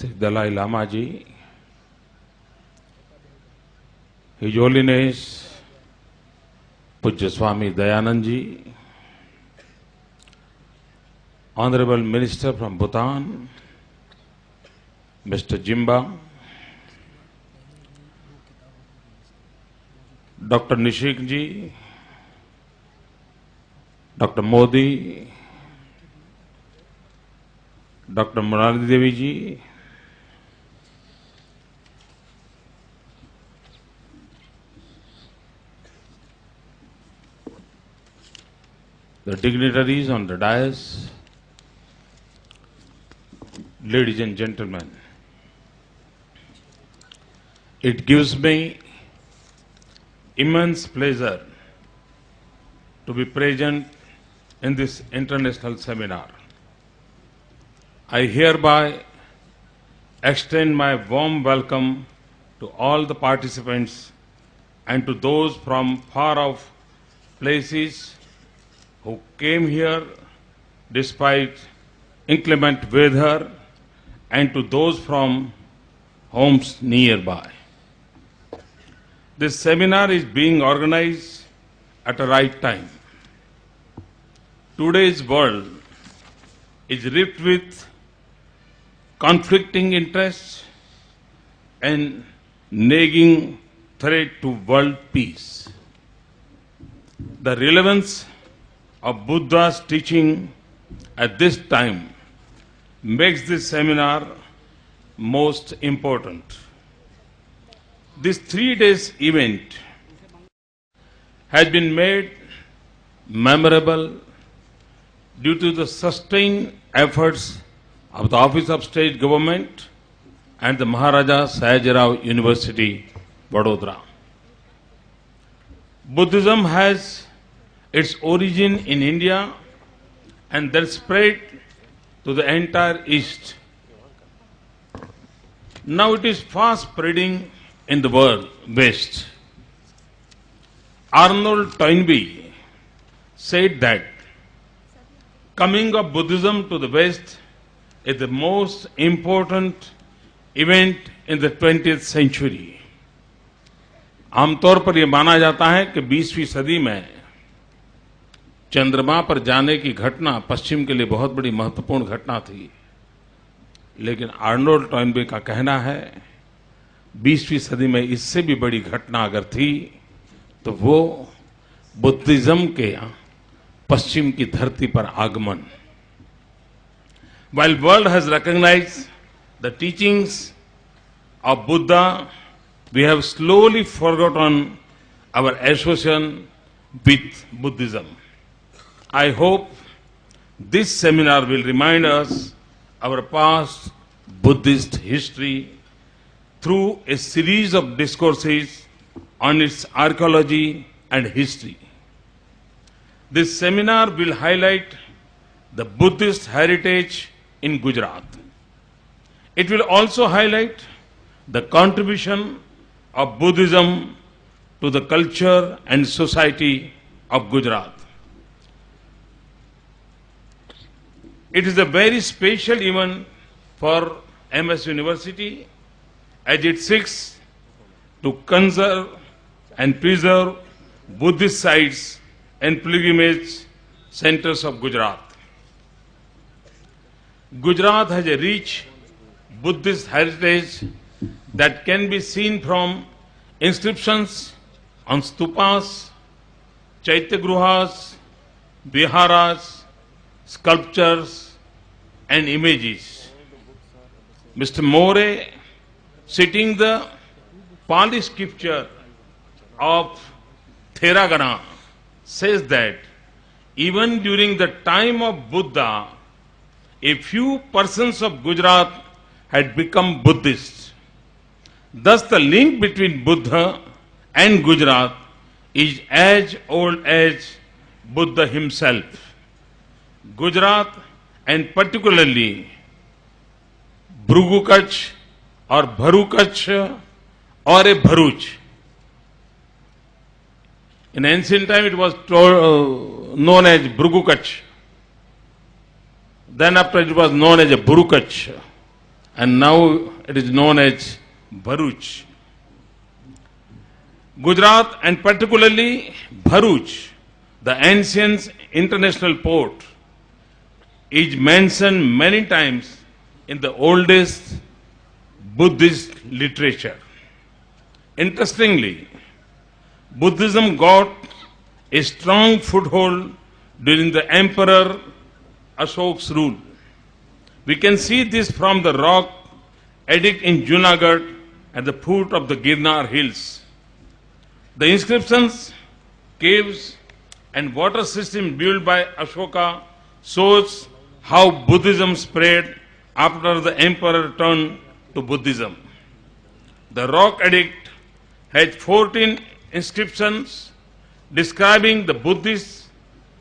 Sri Dalai Lama Ji, His Holiness Pujya Swami Dayanand Ji, Honorable Minister from Bhutan, Mr. Jimba, Dr. Nishik Ji, Dr. Modi, Dr. Murali Devi Ji, the dignitaries on the dais, ladies and gentlemen, it gives me immense pleasure to be present in this international seminar. I hereby extend my warm welcome to all the participants and to those from far off places who came here despite inclement weather, and to those from homes nearby. This seminar is being organized at a right time. Today's world is rife with conflicting interests and nagging threat to world peace. The relevance of Buddha's teaching at this time makes this seminar most important. This 3-day event has been made memorable due to the sustained efforts of the Office of State Government and the Maharaja Sayajirao University, Vadodara. Buddhism has its origin in India and then spread to the entire East. Now it is fast spreading in the world, West. Arnold Toynbee said that coming of Buddhism to the West is the most important event in the 20th century. आमतौर पर यह माना जाता है कि 20वीं सदी में चंद्रमा पर जाने की घटना पश्चिम के लिए बहुत बड़ी महत्वपूर्ण घटना थी, लेकिन आर्नोल्ड टॉयनबे का कहना है 20वीं सदी में इससे भी बड़ी घटना अगर थी तो वो बुद्धिज्म के पश्चिम की धरती पर आगमन. While world has recognized the teachings of Buddha, we have slowly forgotten our association with Buddhism. I hope this seminar will remind us our past Buddhist history through a series of discourses on its archaeology and history. This seminar will highlight the Buddhist heritage in Gujarat. It will also highlight the contribution of Buddhism to the culture and society of Gujarat. It is a very special event for MS University as it seeks to conserve and preserve Buddhist sites and pilgrimage centers of Gujarat. Gujarat has a rich Buddhist heritage that can be seen from inscriptions on stupas, chaitagruhas, viharas, sculptures and images. Mr. More, citing the Pali scripture of Theragana, says that even during the time of Buddha, a few persons of Gujarat had become Buddhists. Thus the link between Buddha and Gujarat is as old as Buddha himself. Gujarat and particularly Bhrugu Kutch or Bharu Kutch or a Bharuch. In ancient time it was known as Bhrugu Kutch. Then after it was known as a Bhuru Kutch. and now it is known as Bharuch. Gujarat, and particularly Bharuch, the ancient international port, is mentioned many times in the oldest Buddhist literature. Interestingly, Buddhism got a strong foothold during the Emperor Ashok's rule. We can see this from the rock edict in Junagadh at the foot of the Girnar hills. The inscriptions, caves, and water system built by Ashoka shows how Buddhism spread after the emperor turned to Buddhism. The rock edict has 14 inscriptions describing the Buddhist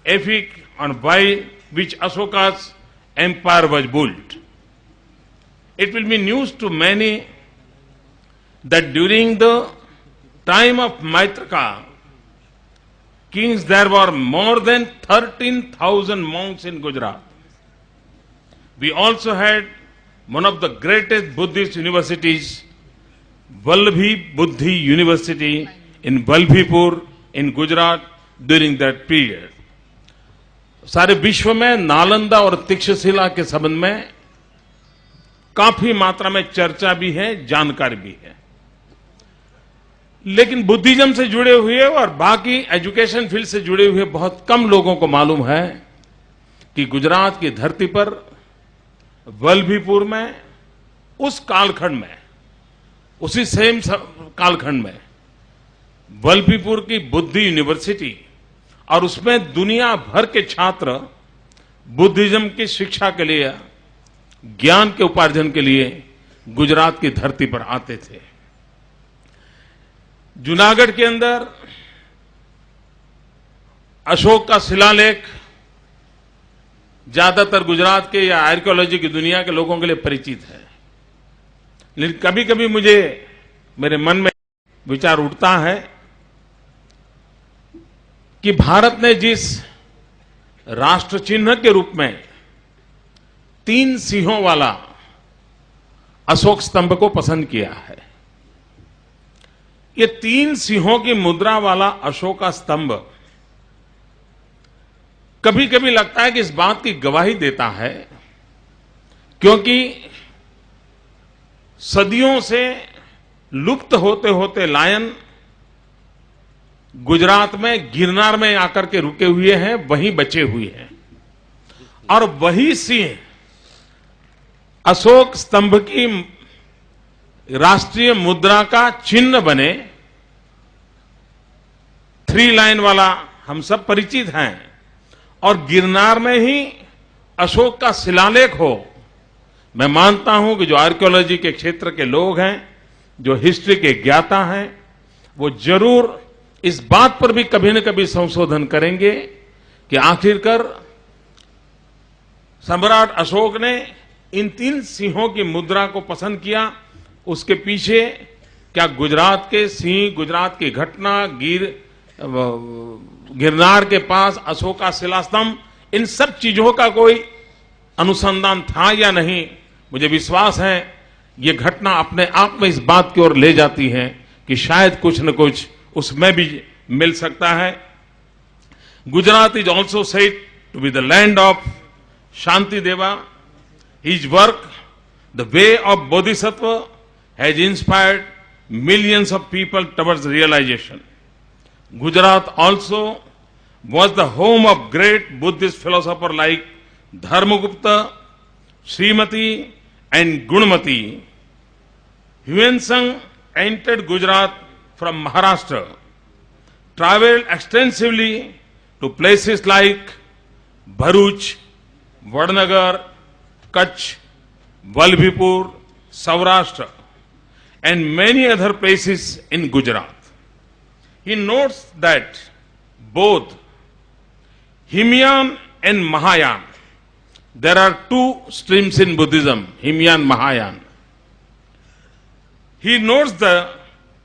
epic on by which Ashoka's empire was built. It will be news to many that during the time of Maitraka kings, there were more than 13,000 monks in Gujarat. We also had one of the greatest Buddhist universities, Vallabhi Buddhi University in Balbhipur in Gujarat during that period. सारे विश्व में नालंदा और तक्षशिला के संबंध में काफी मात्रा में चर्चा भी है, जानकारी भी है। लेकिन बुद्धिज्म से जुड़े हुए और बाकी एजुकेशन फील्ड से जुड़े हुए बहुत कम लोगों को मालूम है कि गुजरात की धरती पर वल्लभीपुर में उस कालखंड में, उसी सेम कालखंड में वल्लभीपुर की बुद्धि यूनिवर्सिटी और उसमें दुनिया भर के छात्र बुद्धिज्म की शिक्षा के लिए, ज्ञान के उपार्जन के लिए गुजरात की धरती पर आते थे। जूनागढ़ के अंदर अशोक का शिलालेख ज्यादातर गुजरात के या आर्कियोलॉजी की दुनिया के लोगों के लिए परिचित है, लेकिन कभी कभी मुझे मेरे मन में विचार उठता है कि भारत ने जिस राष्ट्र चिन्ह के रूप में 3 सिंहों वाला अशोक स्तंभ को पसंद किया है, ये 3 सिंहों की मुद्रा वाला अशोक का स्तंभ कभी कभी लगता है कि इस बात की गवाही देता है क्योंकि सदियों से लुप्त होते होते लायन गुजरात में गिरनार में आकर के रुके हुए हैं, वहीं बचे हुए हैं और वही सिंह अशोक स्तंभ की राष्ट्रीय मुद्रा का चिन्ह बने। 3 लाइन वाला हम सब परिचित हैं और गिरनार में ही अशोक का शिलालेख हो। मैं मानता हूं कि जो आर्कियोलॉजी के क्षेत्र के लोग हैं, जो हिस्ट्री के ज्ञाता हैं, वो जरूर इस बात पर भी कभी न कभी संशोधन करेंगे कि आखिरकार सम्राट अशोक ने इन 3 सिंहों की मुद्रा को पसंद किया, उसके पीछे क्या गुजरात के सिंह, गुजरात की घटना, गिरनार के पास अशोक का शिलास्तंभ, इन सब चीजों का कोई अनुसंधान था या नहीं, मुझे विश्वास है ये घटना अपने आप में इस बात की ओर ले जाती है कि शायद कुछ न कुछ उसमें भी मिल सकता है। Gujarat is also said to be the land of Shantideva. His work the way of Bodhisattva has inspired millions of people towards realization. Gujarat also was the home of great Buddhist philosophers like Dharmagupta, Srimati and Gunmati. Huensang entered Gujarat from Maharashtra, traveled extensively to places like Bharuch, Vadnagar, Kutch, Vallabhipur, Saurashtra, and many other places in Gujarat. He notes that both Himyan and Mahayana, there are 2 streams in Buddhism, Himyan, Mahayana. He notes that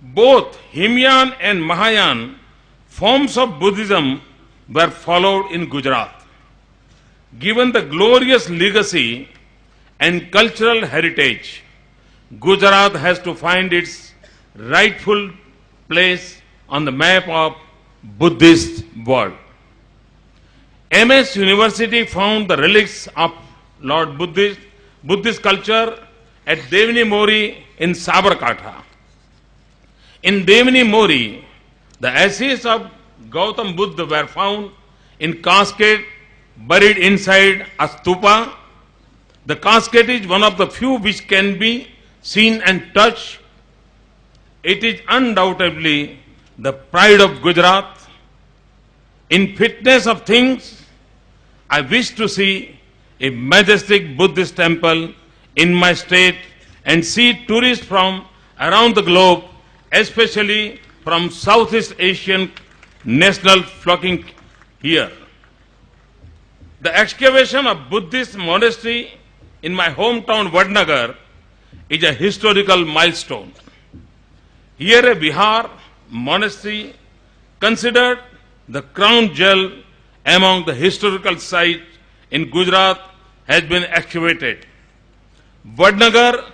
both Himyan and Mahayana forms of Buddhism were followed in Gujarat. Given the glorious legacy and cultural heritage, Gujarat has to find its rightful place on the map of Buddhist world. MS University found the relics of Lord Buddhist culture at Devani Mori in Sabarkantha. In Devani Mori, the ashes of Gautam Buddha were found in casket buried inside a stupa. The casket is one of the few which can be seen and touched. It is undoubtedly the pride of Gujarat. In fitness of things, I wish to see a majestic Buddhist temple in my state and see tourists from around the globe, especially from Southeast Asian national flocking here. The excavation of Buddhist monastery in my hometown Vadnagar is a historical milestone. Here a Vihar monastery, considered the crown jewel among the historical sites in Gujarat, has been excavated. Vadnagar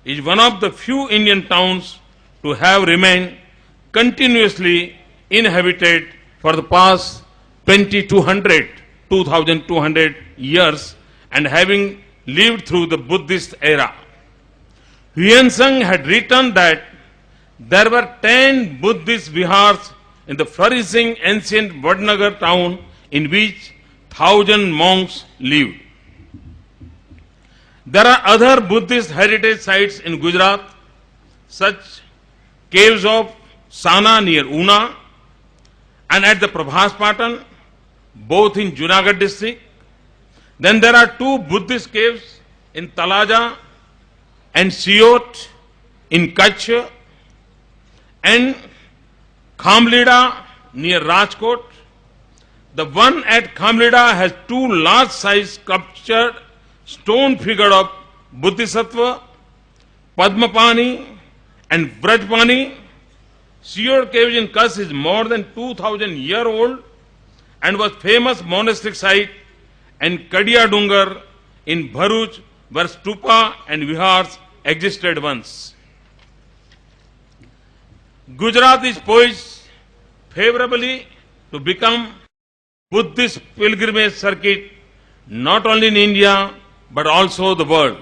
is one of the few Indian towns to have remained continuously inhabited for the past 2200 years and having lived through the Buddhist era. Huyen Tsang had written that there were 10 Buddhist vihars in the flourishing ancient Vadnagar town in which 1,000 monks lived. There are other Buddhist heritage sites in Gujarat, such caves of Sana near Una and at the Prabhas Patan, both in Junagadh district. Then there are 2 Buddhist caves in Talaja and Siot in Kutch, and Khamlida near Rajkot. The one at Khamlida has 2 large-sized sculptured stone figure of Bodhisattva, Padmapani and Vrajpani. Siot cave in Kutch is more than 2,000 years old and was famous monastic site, and Kadia Dungar in Bharuch where stupa and vihars existed once. Gujarat is poised favorably to become Buddhist pilgrimage circuit not only in India but also the world.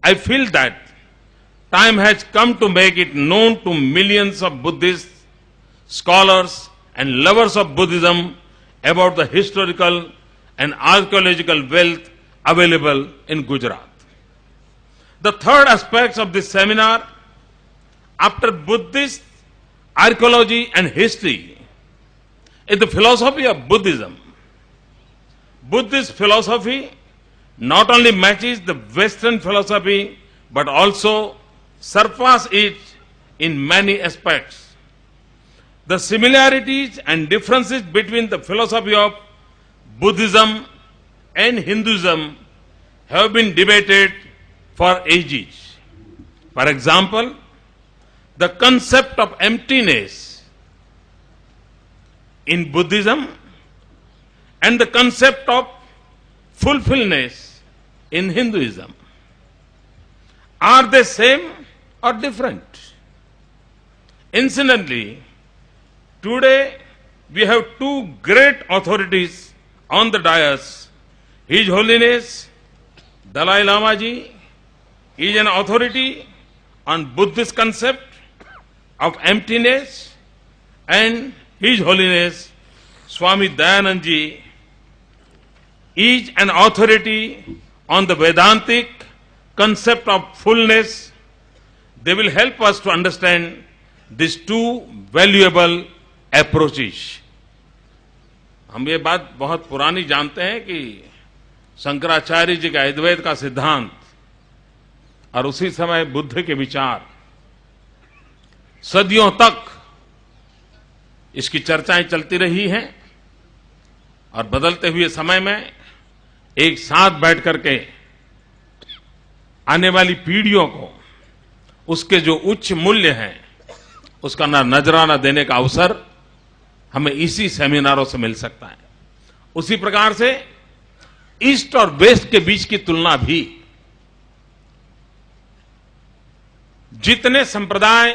I feel that time has come to make it known to millions of Buddhist scholars and lovers of Buddhism about the historical and archaeological wealth available in Gujarat. The third aspect of this seminar, after Buddhist archaeology and history, is the philosophy of Buddhism. Buddhist philosophy not only matches the Western philosophy but also surpasses it in many aspects. The similarities and differences between the philosophy of Buddhism and Hinduism have been debated for ages. For example, the concept of emptiness in Buddhism and the concept of fulfillment in Hinduism. Are they same or different? Incidentally, today we have 2 great authorities on the dais. His Holiness Dalai Lama Ji is an authority on Buddhist concept of emptiness, and His Holiness Swami Dayanand Ji is an authority on the Vedantic concept of fullness. They will help us to understand these 2 valuable approaches. हम ये बात बहुत पुरानी जानते हैं कि शंकराचार्य जी का अद्वैत का सिद्धांत और उसी समय बुद्ध के विचार, सदियों तक इसकी चर्चाएं चलती रही हैं और बदलते हुए समय में एक साथ बैठ करके आने वाली पीढ़ियों को उसके जो उच्च मूल्य हैं उसका नजराना देने का अवसर हमें इसी सेमिनारों से मिल सकता है। उसी प्रकार से ईस्ट और वेस्ट के बीच की तुलना भी जितने संप्रदाय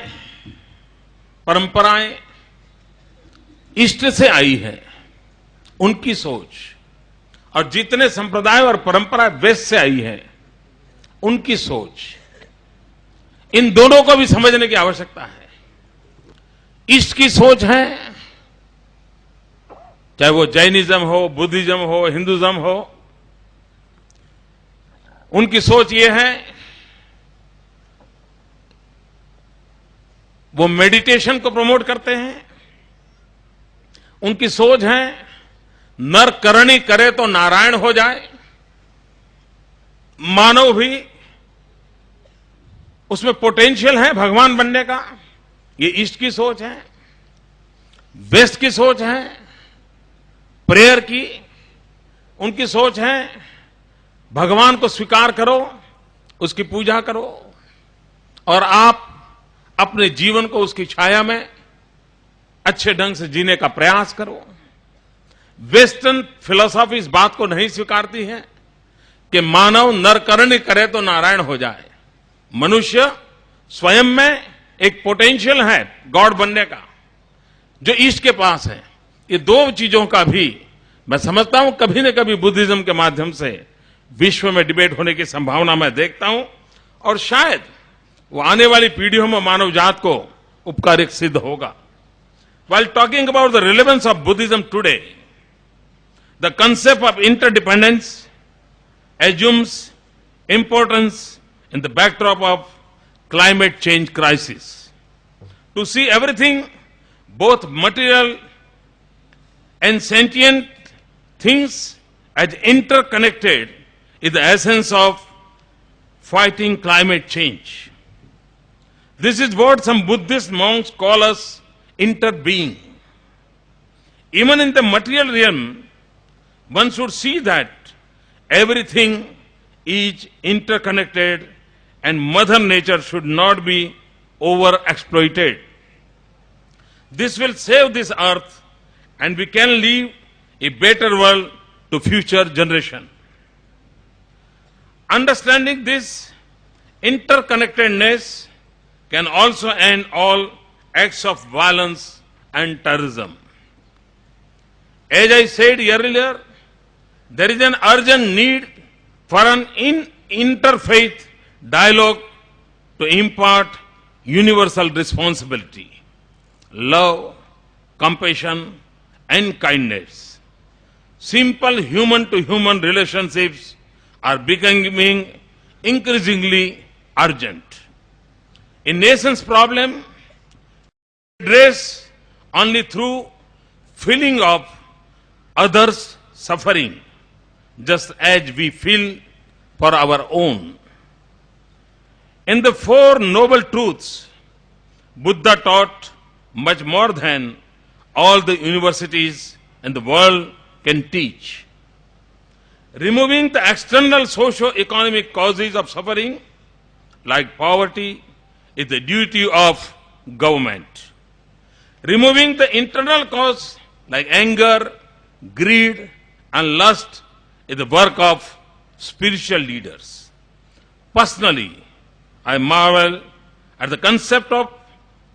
परंपराएं ईस्ट से आई है उनकी सोच और जितने संप्रदाय और परंपराएं वेस्ट से आई है उनकी सोच, इन दोनों को भी समझने की आवश्यकता है। ईस्ट की सोच है, चाहे वो जैनिज्म हो, बुद्धिज्म हो, हिंदुज्म हो, उनकी सोच ये है, वो मेडिटेशन को प्रमोट करते हैं। उनकी सोच है नर करणी करे तो नारायण हो जाए, मानव भी उसमें पोटेंशियल है भगवान बनने का। ये ईस्ट की सोच है। वेस्ट की सोच है प्रेयर की। उनकी सोच है भगवान को स्वीकार करो, उसकी पूजा करो और आप अपने जीवन को उसकी छाया में अच्छे ढंग से जीने का प्रयास करो। वेस्टर्न फिलॉसफी इस बात को नहीं स्वीकारती है कि मानव नरकरणी करे तो नारायण हो जाए। मनुष्य स्वयं में एक पोटेंशियल है गॉड बनने का, जो ईस्ट के पास है। ये दो चीजों का भी मैं समझता हूं कभी न कभी बुद्धिज्म के माध्यम से विश्व में डिबेट होने की संभावना मैं देखता हूं और शायद वो आने वाली पीढ़ियों में मानव जात को उपकारिक सिद्ध होगा। While talking about the relevance of Buddhism today, the concept of interdependence assumes importance in the backdrop of climate change crisis. To see everything, both material and sentient things, as interconnected is the essence of fighting climate change. This is what some Buddhist monks call us interbeing. Even in the material realm, one should see that everything is interconnected and Mother Nature should not be overexploited. This will save this earth and we can leave a better world to future generation. Understanding this interconnectedness can also end all acts of violence and terrorism. As I said earlier, there is an urgent need for an interfaith dialogue to impart universal responsibility, love, compassion, and kindness. Simple human-to-human relationships are becoming increasingly urgent. A nation's problem addressed only through feeling of others' suffering, just as we feel for our own. In the Four Noble Truths, Buddha taught much more than all the universities in the world can teach. Removing the external socio-economic causes of suffering, like poverty, is the duty of government. Removing the internal cause, like anger, greed, and lust, is the work of spiritual leaders. Personally, I marvel at the concept of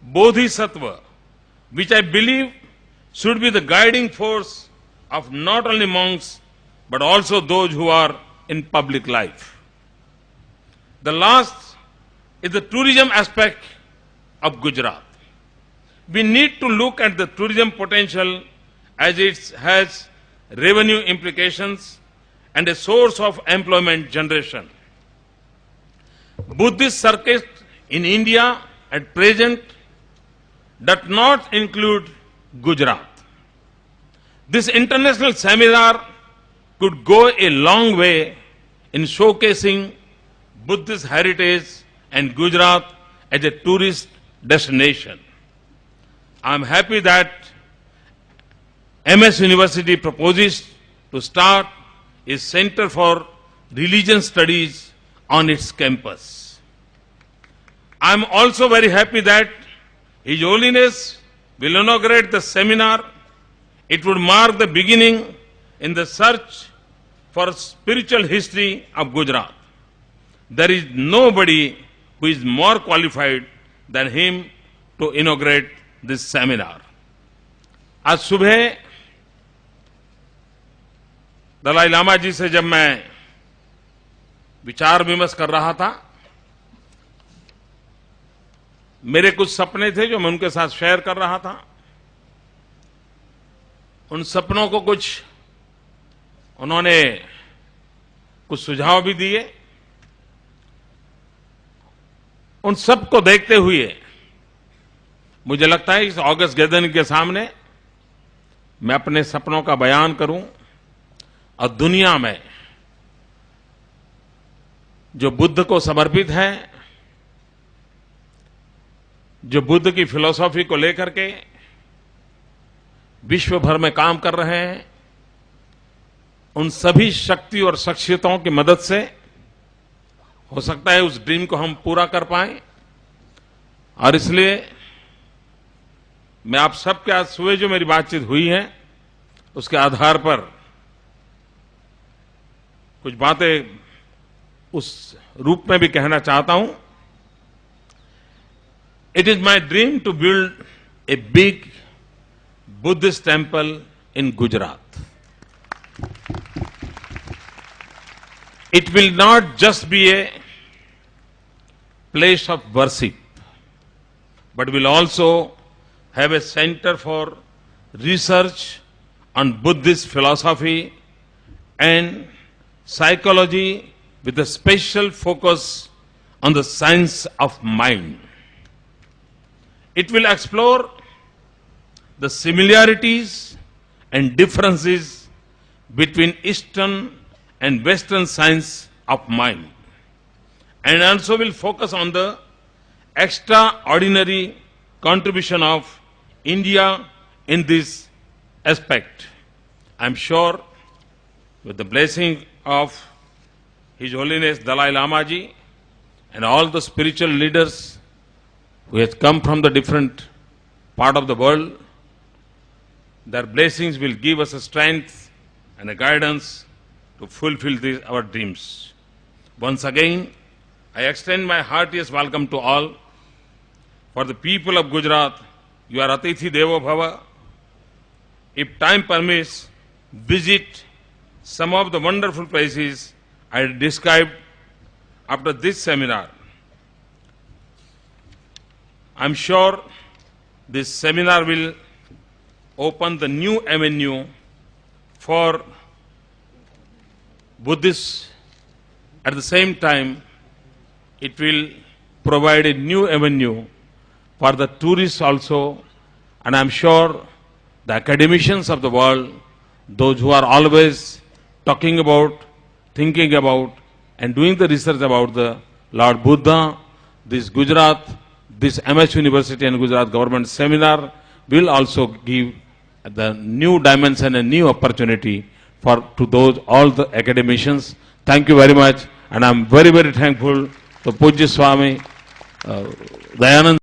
bodhisattva, which I believe should be the guiding force of not only monks but also those who are in public life. The last is the tourism aspect of Gujarat. We need to look at the tourism potential as it has revenue implications and a source of employment generation. Buddhist circuit in India at present does not include Gujarat. This international seminar could go a long way in showcasing Buddhist heritage and Gujarat as a tourist destination. I am happy that MS University proposes to start a Center for Religion Studies on its campus. I am also very happy that His Holiness will inaugurate the seminar. It would mark the beginning in the search for spiritual history of Gujarat. There is nobody who is more qualified than him to inaugurate this seminar. आज सुबह दलाई लामा जी से जब मैं विचार विमर्श कर रहा था, मेरे कुछ सपने थे जो मैं उनके साथ शेयर कर रहा था। उन सपनों को उन्होंने कुछ सुझाव भी दिए। उन सब को देखते हुए मुझे लगता है इस ऑगस्ट गैदरिंग के सामने मैं अपने सपनों का बयान करूं और दुनिया में जो बुद्ध को समर्पित है, जो बुद्ध की फिलॉसफी को लेकर के विश्व भर में काम कर रहे हैं, उन सभी शक्ति और शख्सियतों की मदद से हो सकता है उस ड्रीम को हम पूरा कर पाएं। और इसलिए मैं आप सबके आज सुबह जो मेरी बातचीत हुई है उसके आधार पर कुछ बातें उस रूप में भी कहना चाहता हूं। It is my dream to build a big Buddhist temple in Gujarat. It will not just be a place of worship, but will also have a center for research on Buddhist philosophy and psychology with a special focus on the science of mind. It will explore the similarities and differences between Eastern and Western science of mind, and also will focus on the extraordinary contribution of India in this aspect. I am sure with the blessing of His Holiness Dalai Lama Ji and all the spiritual leaders who have come from the different part of the world, their blessings will give us a strength and a guidance to fulfill our dreams. Once again, I extend my heartiest welcome to all. For the people of Gujarat, you are Atithi Devo Bhava. If time permits, visit some of the wonderful places I described after this seminar. I am sure this seminar will open the new avenue for Buddhists. At the same time, it will provide a new avenue for the tourists also, and I am sure the academicians of the world, those who are always talking about, thinking about, and doing the research about the Lord Buddha, this Gujarat, this MS University and Gujarat Government Seminar will also give the new dimension and new opportunity to those, all the academicians. Thank you very much, and I am very, very thankful to Pujya Swami Dayanand